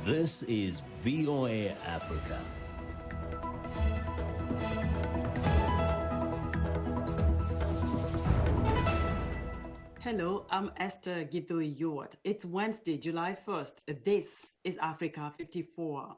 This is VOA Africa. Hello, I'm Esther Githui-Ewart. It's Wednesday, July 1st. This is Africa 54.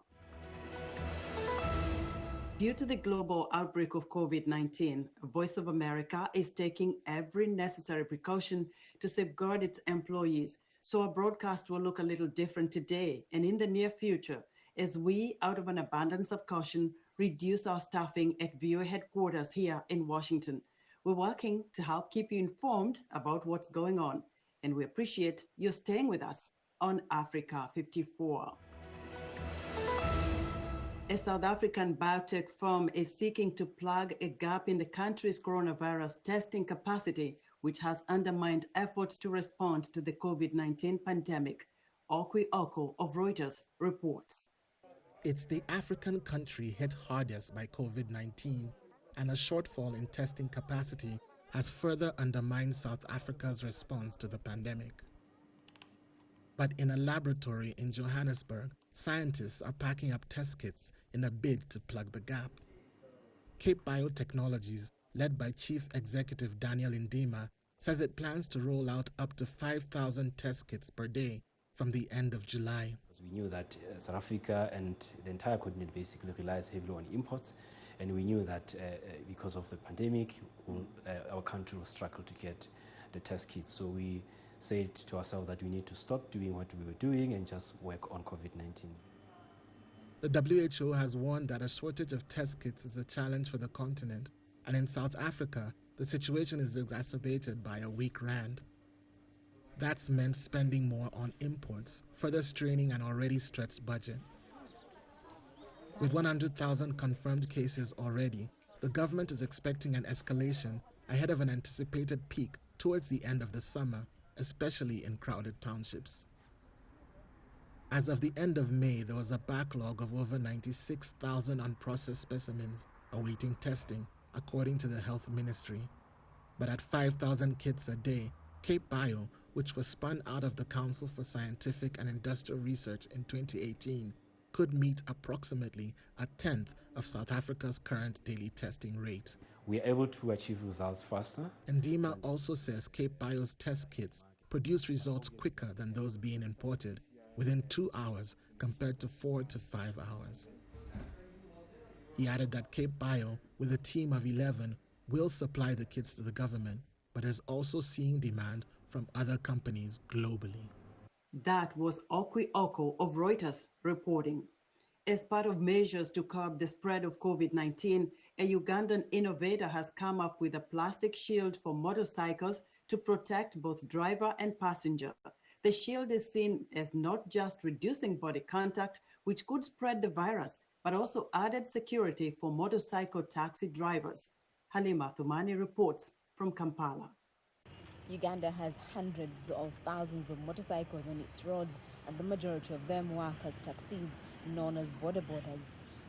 Due to the global outbreak of COVID-19, Voice of America is taking every necessary precaution to safeguard its employees. So our broadcast will look a little different today and in the near future as we, out of an abundance of caution, reduce our staffing at VOA headquarters here in Washington. We're working to help keep you informed about what's going on, and we appreciate you staying with us on Africa 54. A South African biotech firm is seeking to plug a gap in the country's coronavirus testing capacity, which has undermined efforts to respond to the COVID-19 pandemic. Okwi Oko of Reuters reports. It's the African country hit hardest by COVID-19, and a shortfall in testing capacity has further undermined South Africa's response to the pandemic. But in a laboratory in Johannesburg, scientists are packing up test kits in a bid to plug the gap. Cape Biotechnologies, led by Chief Executive Daniel Ndima, says it plans to roll out up to 5,000 test kits per day from the end of July. We knew that South Africa and the entire continent basically relies heavily on imports, and we knew that because of the pandemic, our country will struggle to get the test kits. So we said to ourselves that we need to stop doing what we were doing and just work on COVID-19. The WHO has warned that a shortage of test kits is a challenge for the continent, and in South Africa, the situation is exacerbated by a weak rand. That's meant spending more on imports, further straining an already stretched budget. With 100,000 confirmed cases already, the government is expecting an escalation ahead of an anticipated peak towards the end of the summer, especially in crowded townships. As of the end of May, there was a backlog of over 96,000 unprocessed specimens awaiting testing, according to the Health Ministry. But at 5,000 kits a day, Cape Bio, which was spun out of the Council for Scientific and Industrial Research in 2018, could meet approximately a tenth of South Africa's current daily testing rate. We are able to achieve results faster. Ndima also says Cape Bio's test kits produce results quicker than those being imported, within 2 hours compared to 4 to 5 hours. He added that Cape Bio, with a team of 11, will supply the kits to the government, but is also seeing demand from other companies globally. That was Okwi Oko of Reuters reporting. As part of measures to curb the spread of COVID-19, a Ugandan innovator has come up with a plastic shield for motorcycles to protect both driver and passenger. The shield is seen as not just reducing body contact, which could spread the virus, but also added security for motorcycle taxi drivers. Halima Thumani reports from Kampala. Uganda has hundreds of thousands of motorcycles on its roads, and the majority of them work as taxis, known as border boarders.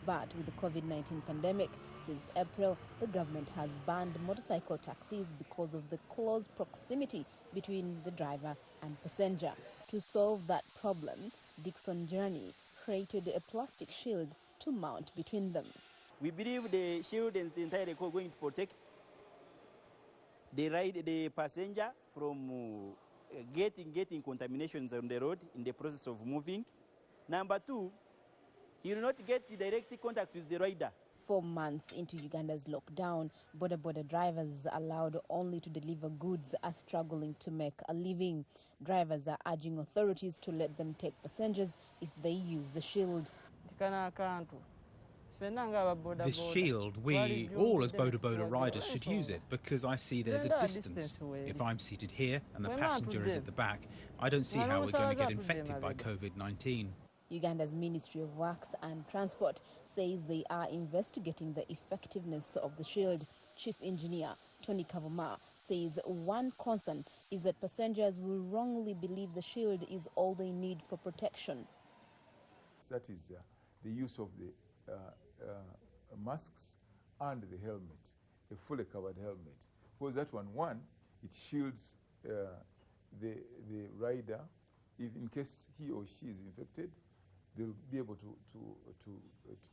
But with the COVID-19 pandemic, since April, the government has banned motorcycle taxis because of the close proximity between the driver and passenger. To solve that problem, Dixon Journey created a plastic shield to mount between them. We believe the shield is entirely going to protect the passenger from getting contaminations on the road in the process of moving. Number two, he will not get direct contact with the rider. 4 months into Uganda's lockdown, border drivers allowed only to deliver goods are struggling to make a living. Drivers are urging authorities to let them take passengers if they use the shield. This shield, we all as boda riders should use it because I see there's a distance. If I'm seated here and the passenger is at the back, I don't see how we're going to get infected by COVID-19. Uganda's Ministry of Works and Transport says they are investigating the effectiveness of the shield. Chief Engineer Tony Kavuma says one concern is that passengers will wrongly believe the shield is all they need for protection. That is the use of the masks and the helmet, a fully covered helmet. Because that one, it shields the rider if in case he or she is infected, they'll be able to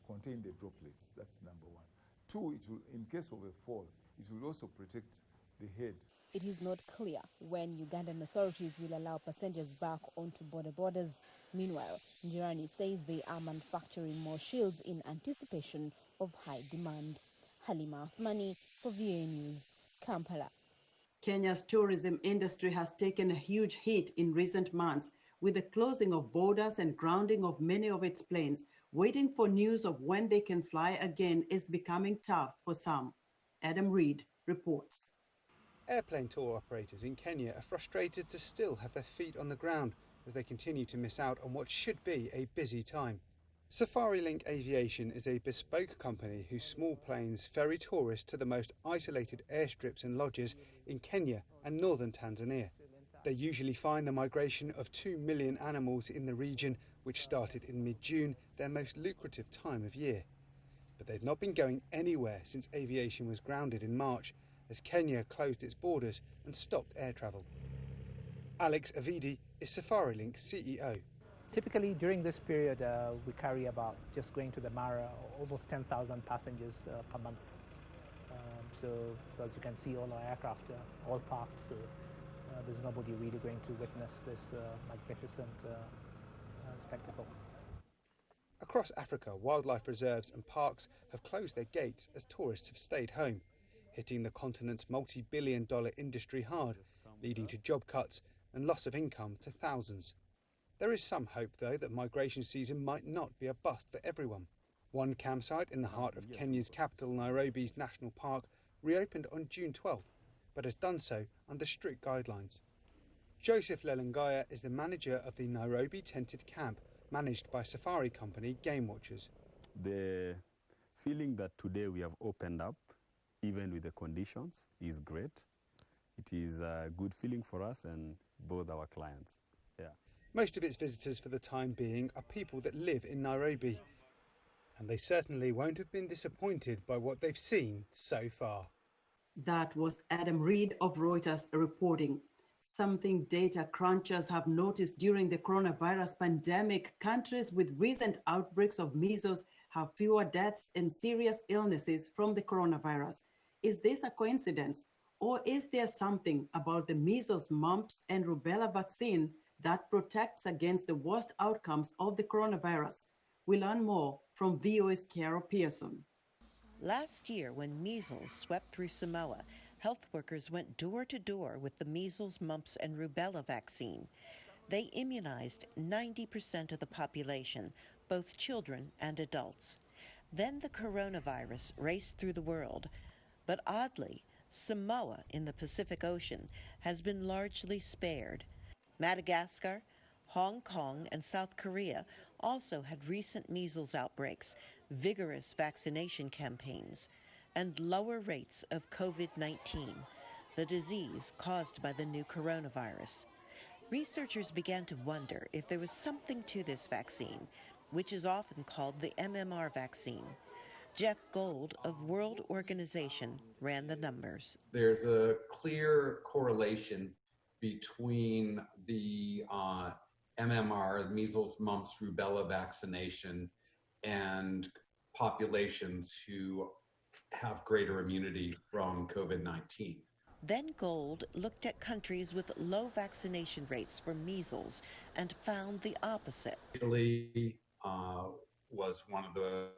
contain the droplets. That's number one. Two, it will, in case of a fall, it will also protect the head. It is not clear when Ugandan authorities will allow passengers back onto borders. Meanwhile, Njirani says they are manufacturing more shields in anticipation of high demand. Halima Athmani for VOA News, Kampala. Kenya's tourism industry has taken a huge hit in recent months, with the closing of borders and grounding of many of its planes. Waiting for news of when they can fly again is becoming tough for some. Adam Reed reports. Airplane tour operators in Kenya are frustrated to still have their feet on the ground as they continue to miss out on what should be a busy time. SafariLink Aviation is a bespoke company whose small planes ferry tourists to the most isolated airstrips and lodges in Kenya and northern Tanzania. They usually find the migration of 2 million animals in the region, which started in mid-June, their most lucrative time of year. But they've not been going anywhere since aviation was grounded in March, as Kenya closed its borders and stopped air travel. Alex Avidi is SafariLink's CEO. Typically during this period we carry about, just going to the Mmr, almost 10,000 passengers per month. So as you can see, all our aircraft are all parked, so there's nobody really going to witness this magnificent spectacle. Across Africa, wildlife reserves and parks have closed their gates as tourists have stayed home, hitting the continent's multi-billion-dollar industry hard, leading to job cuts and loss of income to thousands. There is some hope, though, that migration season might not be a bust for everyone. One campsite in the heart of Kenya's capital, Nairobi's National Park, reopened on June 12th, but has done so under strict guidelines. Joseph Lelangaya is the manager of the Nairobi tented camp, managed by safari company Game Watchers. The feeling that today we have opened up, even with the conditions, is great. It is a good feeling for us and both our clients. Yeah. Most of its visitors for the time being are people that live in Nairobi, and they certainly won't have been disappointed by what they've seen so far. That was Adam Reed of Reuters reporting. Something data crunchers have noticed during the coronavirus pandemic, countries with recent outbreaks of measles have fewer deaths and serious illnesses from the coronavirus. Is this a coincidence, or is there something about the measles, mumps, and rubella vaccine that protects against the worst outcomes of the coronavirus? We learn more from VOA's Carol Pearson. Last year, when measles swept through Samoa, health workers went door to door with the measles, mumps, and rubella vaccine. They immunized 90% of the population, both children and adults. Then the coronavirus raced through the world. But oddly, Samoa in the Pacific Ocean has been largely spared. Madagascar, Hong Kong, and South Korea also had recent measles outbreaks, vigorous vaccination campaigns, and lower rates of COVID-19, the disease caused by the new coronavirus. Researchers began to wonder if there was something to this vaccine, which is often called the MMR vaccine. Jeff Gold of World Organization ran the numbers. There's a clear correlation between the MMR, measles, mumps, rubella vaccination, and populations who have greater immunity from COVID-19. Then Gold looked at countries with low vaccination rates for measles and found the opposite. Italy was one of the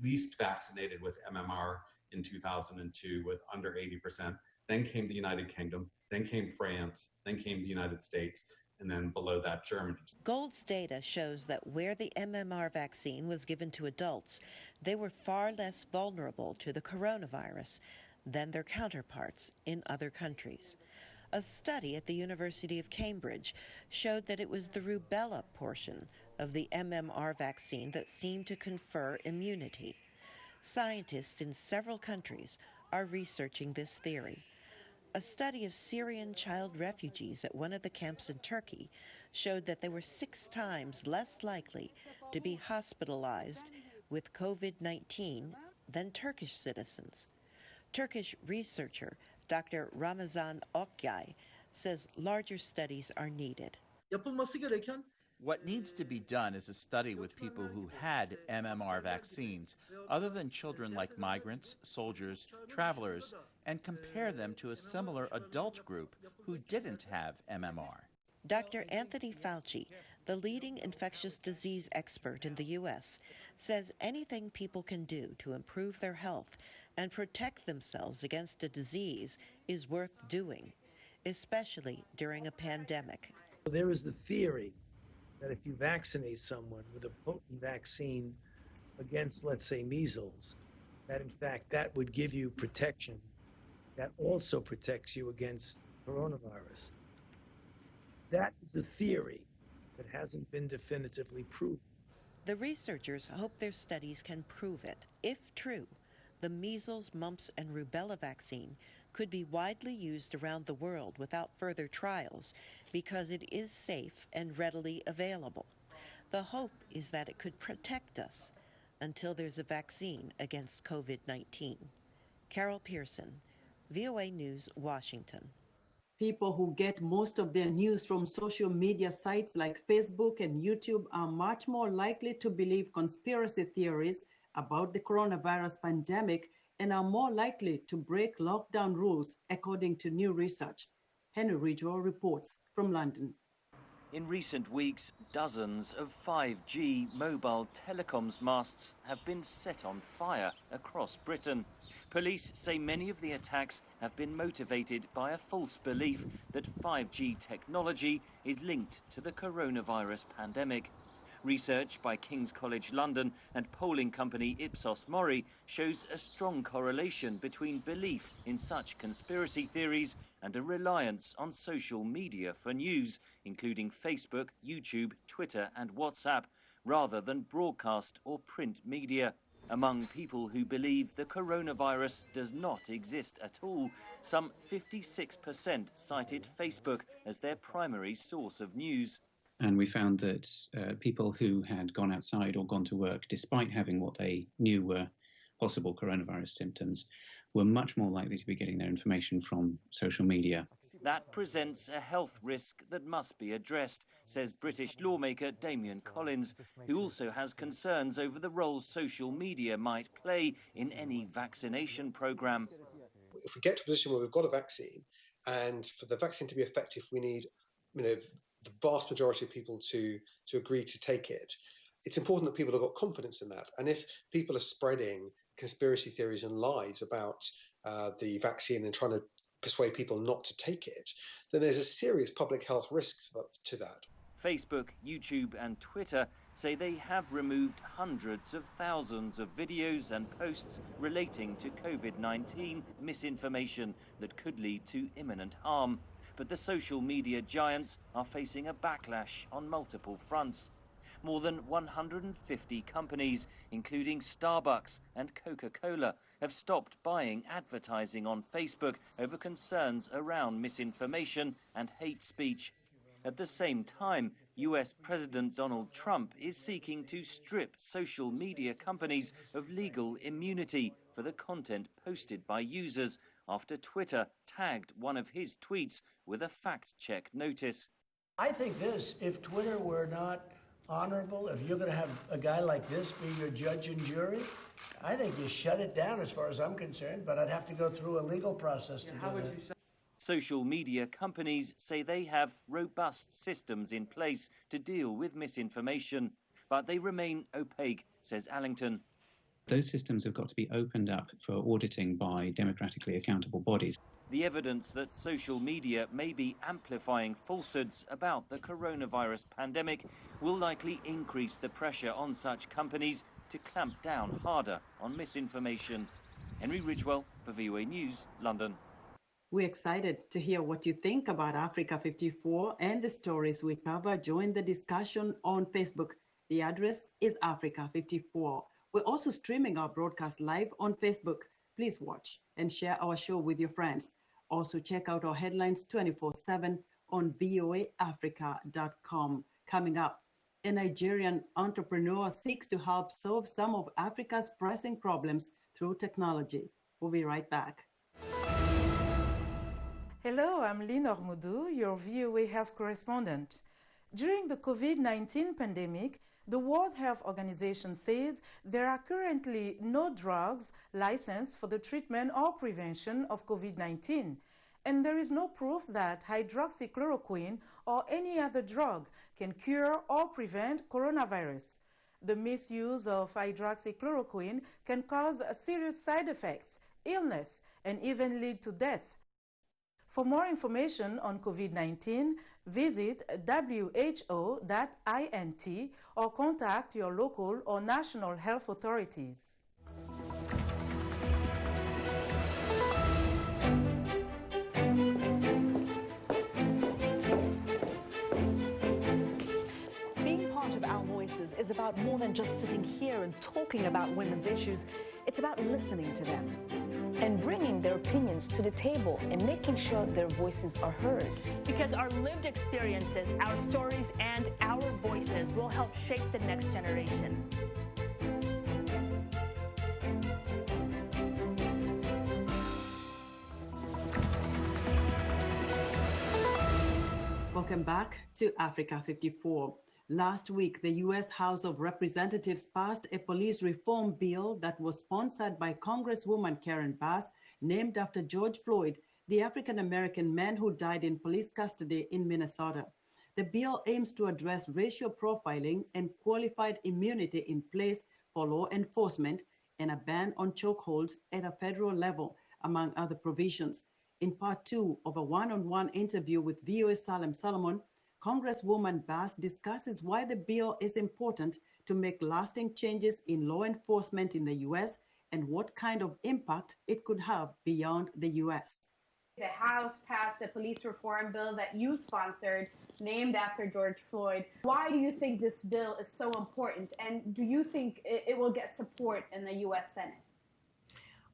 least vaccinated with MMR in 2002 with under 80%. Then came the United Kingdom, then came France, then came the United States, and then below that, Germany. Gold's data shows that where the MMR vaccine was given to adults, they were far less vulnerable to the coronavirus than their counterparts in other countries. A study at the University of Cambridge showed that it was the rubella portion of the MMR vaccine that seemed to confer immunity. Scientists in several countries are researching this theory. A study of Syrian child refugees at one of the camps in Turkey showed that they were 6 times less likely to be hospitalized with COVID-19 than Turkish citizens. Turkish researcher Dr. Ramazan Okyay says larger studies are needed. What needs to be done is a study with people who had MMR vaccines, other than children like migrants, soldiers, travelers, and compare them to a similar adult group who didn't have MMR. Dr. Anthony Fauci, the leading infectious disease expert in the U.S., says anything people can do to improve their health and protect themselves against a disease is worth doing, especially during a pandemic. There is the theory that if you vaccinate someone with a potent vaccine against, let's say, measles, that in fact that would give you protection that also protects you against coronavirus. That is a theory that hasn't been definitively proven. The researchers hope their studies can prove it. If true, the measles, mumps, and rubella vaccine could be widely used around the world without further trials because it is safe and readily available. The hope is that it could protect us until there's a vaccine against COVID-19. Carol Pearson, VOA News, Washington. People who get most of their news from social media sites like Facebook and YouTube are much more likely to believe conspiracy theories about the coronavirus pandemic and are more likely to break lockdown rules, according to new research. Henry Ridgwell reports from London. In recent weeks, dozens of 5G mobile telecoms masts have been set on fire across Britain. Police say many of the attacks have been motivated by a false belief that 5G technology is linked to the coronavirus pandemic. Research by King's College London and polling company Ipsos Mori shows a strong correlation between belief in such conspiracy theories and a reliance on social media for news, including Facebook, YouTube, Twitter and WhatsApp, rather than broadcast or print media. Among people who believe the coronavirus does not exist at all, some 56% cited Facebook as their primary source of news. And we found that people who had gone outside or gone to work, despite having what they knew were possible coronavirus symptoms, were much more likely to be getting their information from social media. That presents a health risk that must be addressed, says British lawmaker Damian Collins, who also has concerns over the role social media might play in any vaccination programme. If we get to a position where we've got a vaccine, and for the vaccine to be effective, we need, the vast majority of people to agree to take it. It's important that people have got confidence in that. And if people are spreading conspiracy theories and lies about the vaccine and trying to persuade people not to take it, then there's a serious public health risk to that. Facebook, YouTube and Twitter say they have removed hundreds of thousands of videos and posts relating to COVID-19 misinformation that could lead to imminent harm. But the social media giants are facing a backlash on multiple fronts. More than 150 companies, including Starbucks and Coca-Cola, have stopped buying advertising on Facebook over concerns around misinformation and hate speech. At the same time, US President Donald Trump is seeking to strip social media companies of legal immunity for the content posted by users after Twitter tagged one of his tweets with a fact-check notice. I think this, if Twitter were not honorable, if you're going to have a guy like this be your judge and jury, I think you shut it down as far as I'm concerned, but I'd have to go through a legal process to do that. Social media companies say they have robust systems in place to deal with misinformation, but they remain opaque, says Allington. Those systems have got to be opened up for auditing by democratically accountable bodies. The evidence that social media may be amplifying falsehoods about the coronavirus pandemic will likely increase the pressure on such companies to clamp down harder on misinformation. Henry Ridgwell for VOA News, London. We're excited to hear what you think about Africa 54 and the stories we cover. Join the discussion on Facebook. The address is Africa 54. We're also streaming our broadcast live on Facebook. Please watch and share our show with your friends. Also check out our headlines 24/7 on voaafrica.com. Coming up, a Nigerian entrepreneur seeks to help solve some of Africa's pressing problems through technology. We'll be right back. Hello, I'm Linor Moudou, your VOA health correspondent. During the COVID-19 pandemic, the World Health Organization says there are currently no drugs licensed for the treatment or prevention of COVID-19, and there is no proof that hydroxychloroquine or any other drug can cure or prevent coronavirus. The misuse of hydroxychloroquine can cause serious side effects, illness, and even lead to death. For more information on COVID-19, visit who.int or contact your local or national health authorities. Being part of Our Voices is about more than just sitting here and talking about women's issues. It's about listening to them and bringing their opinions to the table and making sure their voices are heard. Because our lived experiences, our stories, and our voices will help shape the next generation. Welcome back to Africa 54. Last week, the U.S. House of Representatives passed a police reform bill that was sponsored by Congresswoman Karen Bass, named after George Floyd, the African-American man who died in police custody in Minnesota. The bill aims to address racial profiling and qualified immunity in place for law enforcement and a ban on chokeholds at a federal level, among other provisions. In part 2 of a one-on-one interview with VOA Salem Solomon, Congresswoman Bass discusses why the bill is important to make lasting changes in law enforcement in the U.S. and what kind of impact it could have beyond the U.S. The House passed a police reform bill that you sponsored, named after George Floyd. Why do you think this bill is so important, and do you think it will get support in the U.S. Senate?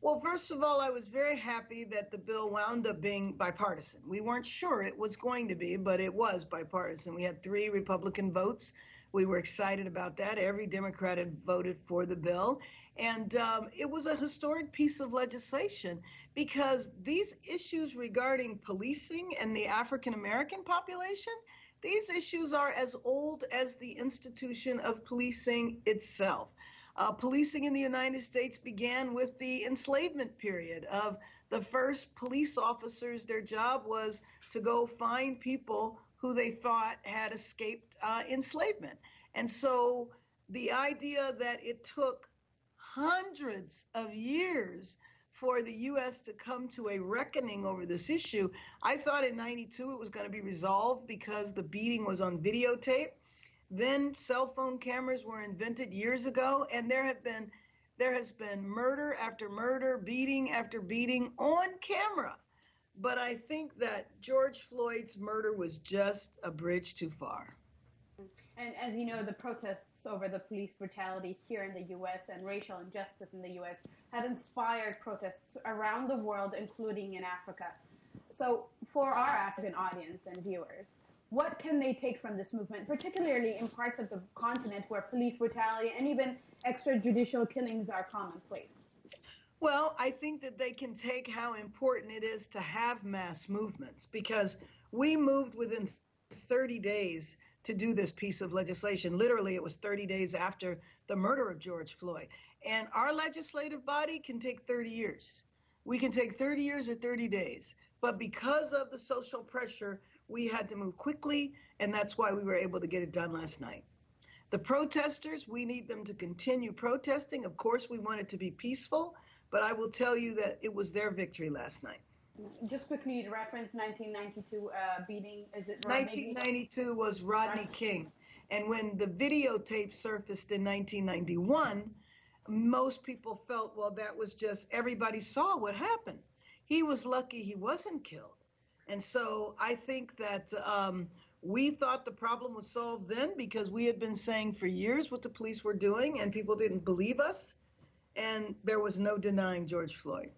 Well, first of all, I was very happy that the bill wound up being bipartisan. We weren't sure it was going to be, but it was bipartisan. We had 3 Republican votes. We were excited about that. Every Democrat had voted for the bill. And it was a historic piece of legislation because these issues regarding policing and the African-American population, these issues are as old as the institution of policing itself. Policing in the United States began with the enslavement period of the first police officers. Their job was to go find people who they thought had escaped enslavement. And so the idea that it took hundreds of years for the U.S. to come to a reckoning over this issue, I thought in '92 it was going to be resolved because the beating was on videotape. Then cell phone cameras were invented years ago, and there has been murder after murder, beating after beating on camera. But I think that George Floyd's murder was just a bridge too far. And as you know, the protests over the police brutality here in the U.S. and racial injustice in the U.S. have inspired protests around the world, including in Africa. So for our African audience and viewers, what can they take from this movement, particularly in parts of the continent where police brutality and even extrajudicial killings are commonplace? Well, I think that they can take how important it is to have mass movements, because we moved within 30 days to do this piece of legislation. Literally, it was 30 days after the murder of George Floyd. And our legislative body can take 30 years. We can take 30 years or 30 days. But because of the social pressure, we had to move quickly, and that's why we were able to get it done last night. The protesters, we need them to continue protesting. Of course, we want it to be peaceful, but I will tell you that it was their victory last night. Just quickly to reference 1992 beating, is it 1992 was Rodney King. And when the videotape surfaced in 1991, most people felt, well, that was just, everybody saw what happened. He was lucky he wasn't killed. And so I think that we thought the problem was solved then because we had been saying for years what the police were doing and people didn't believe us. And there was no denying George Floyd.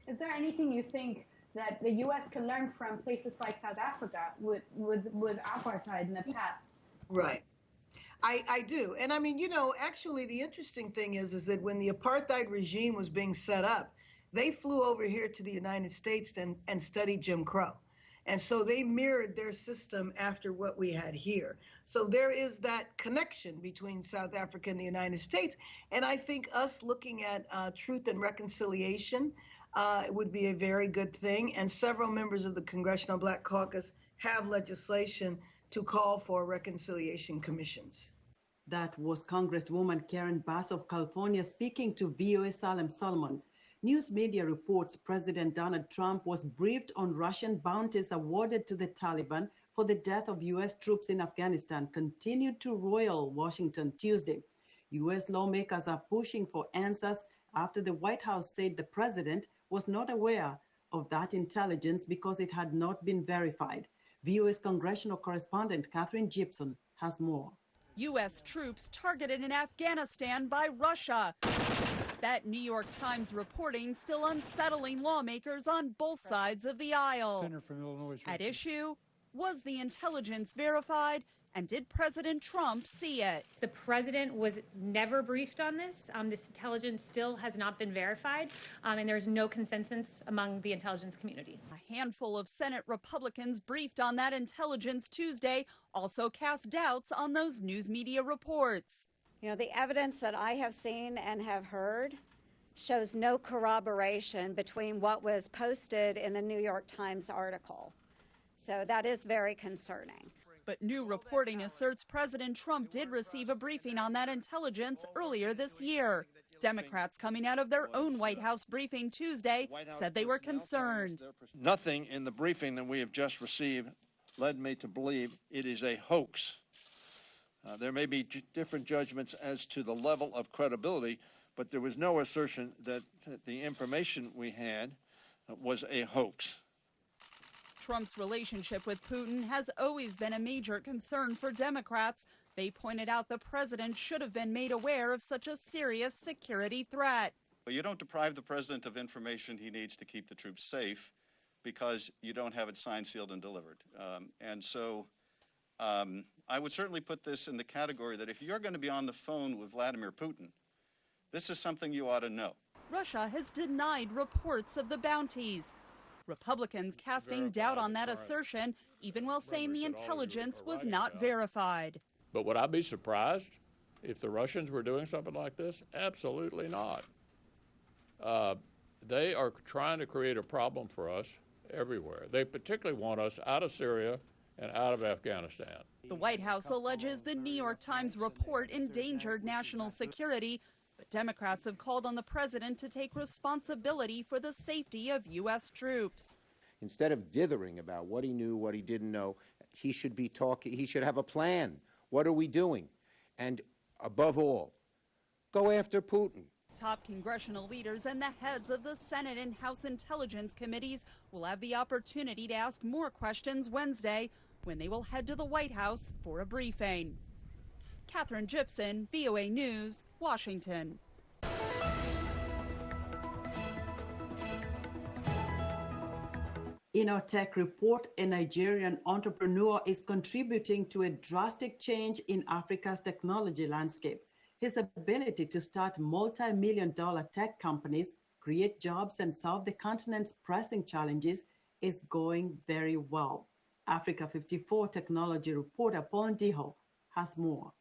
Is there anything you think that the U.S. can learn from places like South Africa with apartheid in the past? Right. I do. And I mean, you know, actually the interesting thing is that when the apartheid regime was being set up, they flew over here to the United States and studied Jim Crow. And so they mirrored their system after what we had here. So there is that connection between South Africa and the United States. And I think us looking at truth and reconciliation would be a very good thing. And several members of the Congressional Black Caucus have legislation to call for reconciliation commissions. That was Congresswoman Karen Bass of California speaking to VOA Salem Solomon. News media reports President Donald Trump was briefed on Russian bounties awarded to the Taliban for the death of U.S. troops in Afghanistan continued to roil Washington Tuesday. U.S. lawmakers are pushing for answers after the White House said the president was not aware of that intelligence because it had not been verified. VOA's congressional correspondent Catherine Gibson has more. U.S. troops targeted in Afghanistan by Russia. That New York Times reporting still unsettling lawmakers on both sides of the aisle. At issue, was the intelligence verified, and did President Trump see it? The president was never briefed on this. This intelligence still has not been verified, and there's no consensus among the intelligence community. A handful of Senate Republicans briefed on that intelligence Tuesday also cast doubts on those news media reports. You know, the evidence that I have seen and have heard shows no corroboration between what was posted in the New York Times article. So that is very concerning. But new reporting asserts President Trump did receive a briefing on that intelligence earlier this year. Democrats coming out of their own White House briefing Tuesday said they were concerned. Nothing in the briefing that we have just received led me to believe it is a hoax. There may be different judgments as to the level of credibility, but there was no assertion that the information we had was a hoax. Trump's relationship with Putin has always been a major concern for Democrats. They pointed out the president should have been made aware of such a serious security threat. But you don't deprive the president of information he needs to keep the troops safe because you don't have it signed, sealed, and delivered. I would certainly put this in the category that if you're going to be on the phone with Vladimir Putin, this is something you ought to know. Russia has denied reports of the bounties. Republicans casting doubt on that assertion, even while saying the intelligence was not verified. But would I be surprised if the Russians were doing something like this? Absolutely not. They are trying to create a problem for us everywhere. They particularly want us out of Syria and out of Afghanistan. The White House alleges the New York Times report endangered national security, but Democrats have called on the president to take responsibility for the safety of U.S. troops. Instead of dithering about what he knew, what he didn't know, he should be talking. He should have a plan. What are we doing? And above all, go after Putin. Top congressional leaders and the heads of the Senate and House Intelligence Committees will have the opportunity to ask more questions Wednesday when they will head to the White House for a briefing. Catherine Gibson, VOA News, Washington. In our tech report, a Nigerian entrepreneur is contributing to a drastic change in Africa's technology landscape. His ability to start multi-million-dollar tech companies, create jobs, and solve the continent's pressing challenges is going very well. Africa 54 technology reporter Paul Ndiho has more.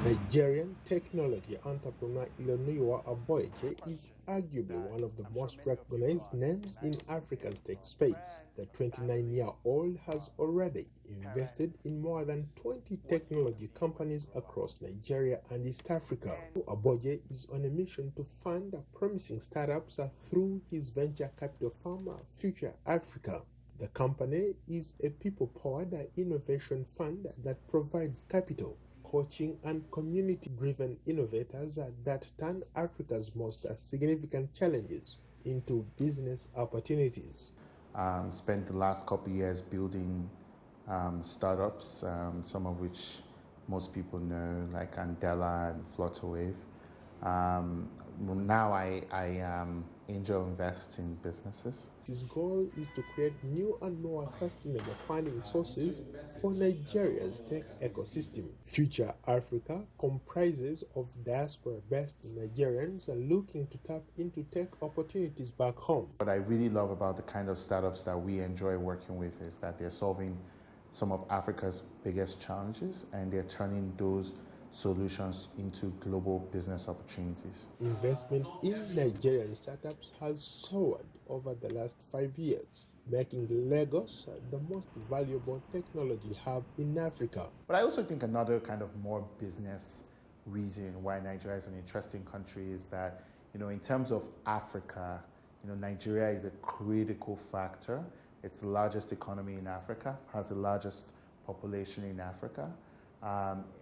Nigerian technology entrepreneur Iloniwa Aboeche is arguably one of the most recognized names in Africa's tech space. The 29-year-old has already invested in more than 20 technology companies across Nigeria and East Africa. Aboeche is on a mission to fund promising startups through his venture capital firm, Future Africa. The company is a people-powered innovation fund that provides capital, coaching, and community-driven innovators that turn Africa's most significant challenges into business opportunities. Spent the last couple of years building startups, some of which most people know, like Andela and Flutterwave. Now I angel invest in businesses. His goal is to create new and more sustainable funding sources for Nigeria's tech ecosystem. Future Africa comprises of diaspora-based Nigerians looking to tap into tech opportunities back home. What I really love about the kind of startups that we enjoy working with is that they're solving some of Africa's biggest challenges, and they're turning those solutions into global business opportunities. Investment in Nigerian startups has soared over the last 5 years, making Lagos the most valuable technology hub in Africa. But I also think another kind of more business reason why Nigeria is an interesting country is that, in terms of Africa, Nigeria is a critical factor. It's the largest economy in Africa, has the largest population in Africa.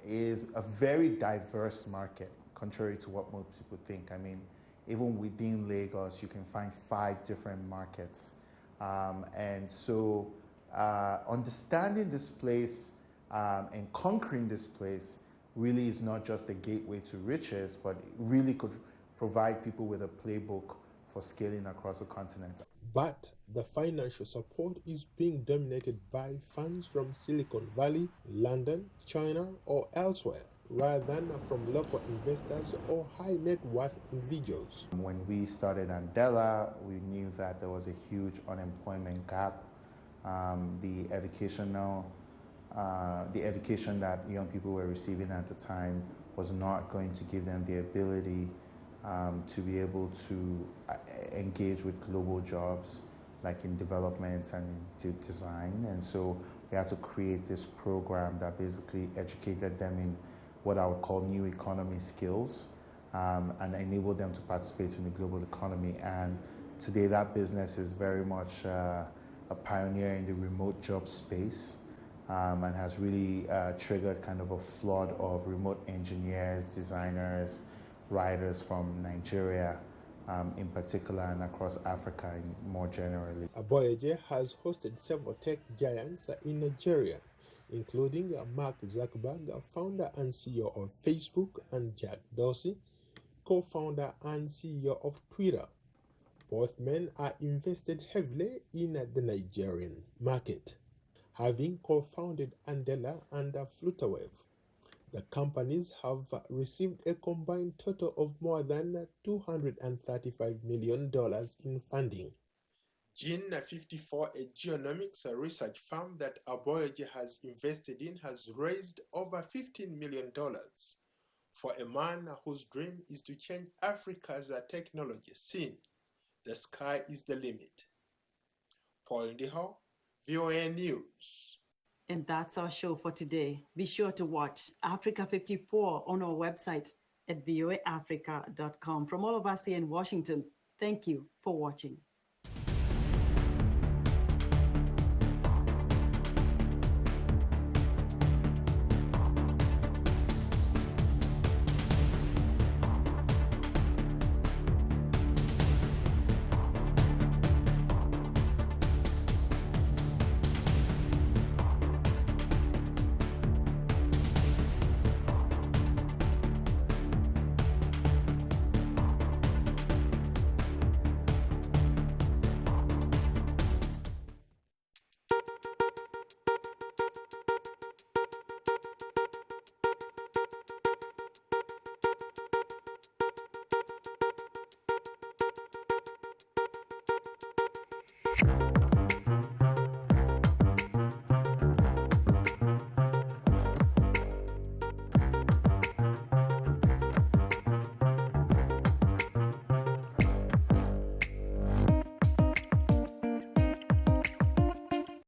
Is a very diverse market, contrary to what most people think. I mean, even within Lagos, you can find 5 different markets. And so understanding this place and conquering this place really is not just a gateway to riches, but it really could provide people with a playbook for scaling across the continent. But the financial support is being dominated by funds from Silicon Valley, London, China, or elsewhere, rather than from local investors or high net worth individuals. When we started Andela, we knew that there was a huge unemployment gap. The education that young people were receiving at the time was not going to give them the ability to be able to engage with global jobs, like in development and into design. And so we had to create this program that basically educated them in what I would call new economy skills and enabled them to participate in the global economy. And today that business is very much a pioneer in the remote job space and has really triggered kind of a flood of remote engineers, designers, writers from Nigeria in particular and across Africa more generally. Aboyeje has hosted several tech giants in Nigeria, including Mark Zuckerberg, founder and CEO of Facebook, and Jack Dorsey, co-founder and CEO of Twitter. Both men are invested heavily in the Nigerian market, having co-founded Andela and Flutterwave. The companies have received a combined total of more than $235 million in funding. Gene54, a genomics research firm that Aboyeje has invested in, has raised over $15 million for a man whose dream is to change Africa's technology scene. The sky is the limit. Paul Ndiho, VOA News. And that's our show for today. Be sure to watch Africa 54 on our website at voaafrica.com. From all of us here in Washington, thank you for watching. you